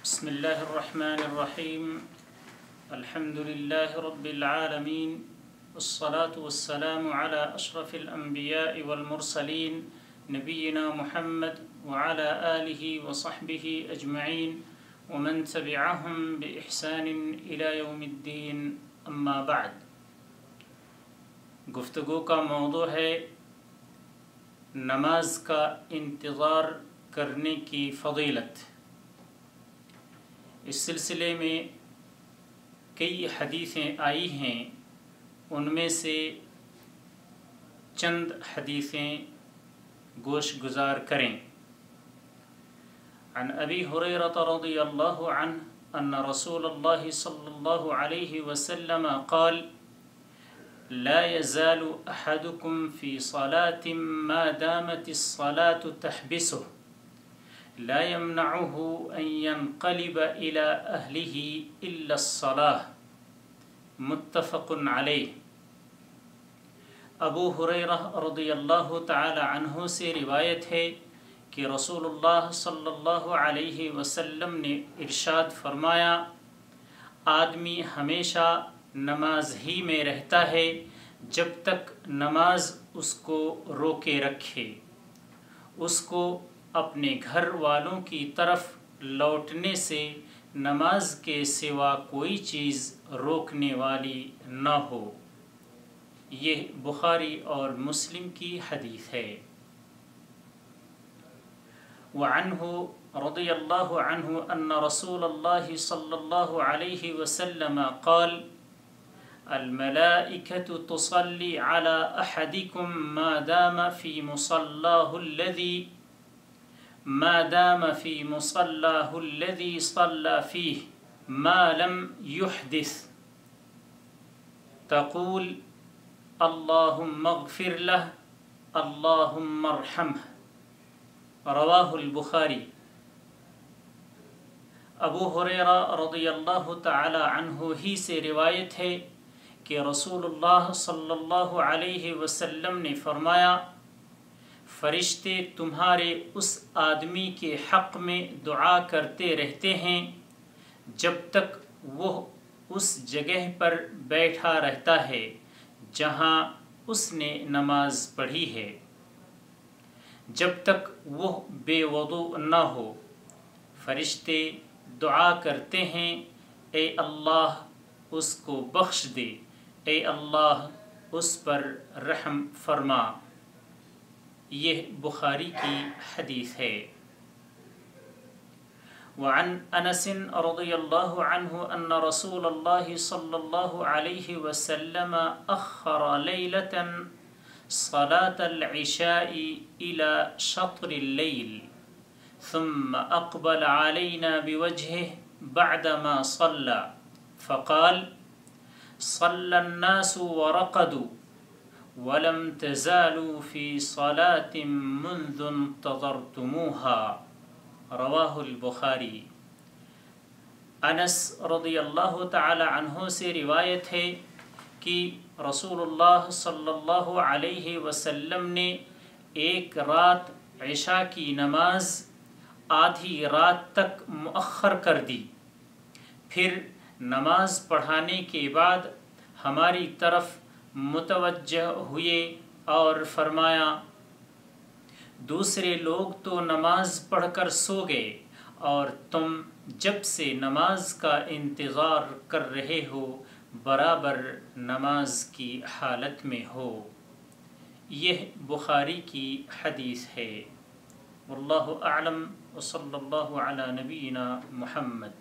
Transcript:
بسم الله الرحمن الرحيم الحمد لله رب العالمين والصلاة والسلام على أشرف الأنبياء والمرسلين نبينا محمد وعلى آله وصحبه أجمعين ومن تبعهم بإحسان إلى يوم الدين أما بعد. گفتگو کا موضوع ہے نماز کا انتظار کرنے کی فضیلت. اس سلسلے میں کئی حدیثیں آئی ہیں، ان میں سے چند حدیثیں گوش گزار کریں. عن ابی ہریرہ رضی اللہ عنہ ان رسول اللہ صلی اللہ علیہ وسلم قال لا يزال احدكم في صلاة ما دامت الصلاة تحبسه لا يمنعه أن ينقلب إلى أهله إلا الصلاة متفق علیہ. ابو ہریرہ رضی اللہ تعالی عنہ سے روایت ہے کہ رسول اللہ صلی اللہ علیہ وسلم نے ارشاد فرمایا، آدمی ہمیشہ نماز ہی میں رہتا ہے جب تک نماز اس کو روکے رکھے، اس کو اپنے گھر والوں کی طرف لوٹنے سے نماز کے سوا کوئی چیز روکنے والی نہ ہو. یہ بخاری اور مسلم کی حدیث ہے. وعنہ رضی اللہ عنہ ان رسول اللہ صلی اللہ علیہ وسلم قال الملائکة تصلی علی احدکم ما دام فی مصلاه الذي صلى فيه ما لم يحدث تقول اللهم اغفر له اللهم ارحمه. رواہ البخاری. ابو ہریرہ رضی اللہ تعالی عنہ ہی سے روایت ہے کہ رسول اللہ صلی اللہ علیہ وسلم نے فرمایا، فرشتے تمہارے اس آدمی کے حق میں دعا کرتے رہتے ہیں جب تک وہ اس جگہ پر بیٹھا رہتا ہے جہاں اس نے نماز پڑھی ہے، جب تک وہ بے وضو نہ ہو. فرشتے دعا کرتے ہیں، اے اللہ اس کو بخش دے، اے اللہ اس پر رحم فرما. یہ بخاری کی حدیث ہے. وعن انس رضی اللہ عنہ ان رسول اللہ صلی اللہ علیہ وسلم اخر لیلة صلاة العشاء الى شطر الليل ثم اقبل علينا بوجهه بعدما صلى فقال صلى الناس ورقدوا ولم تزالوا في صلاة منذ انتظرتموها. رواہ البخاری. انس رضی اللہ تعالی عنہ سے روایت ہے کہ رسول اللہ صلی اللہ علیہ وسلم نے ایک رات عشاء کی نماز آدھی رات تک مؤخر کر دی، پھر نماز پڑھانے کے بعد ہماری طرف متوجہ ہوئے اور فرمایا، دوسرے لوگ تو نماز پڑھ کر سو گئے اور تم جب سے نماز کا انتظار کر رہے ہو برابر نماز کی حالت میں ہو. یہ بخاری کی حدیث ہے. واللہ اعلم وصلی اللہ علی نبینا محمد.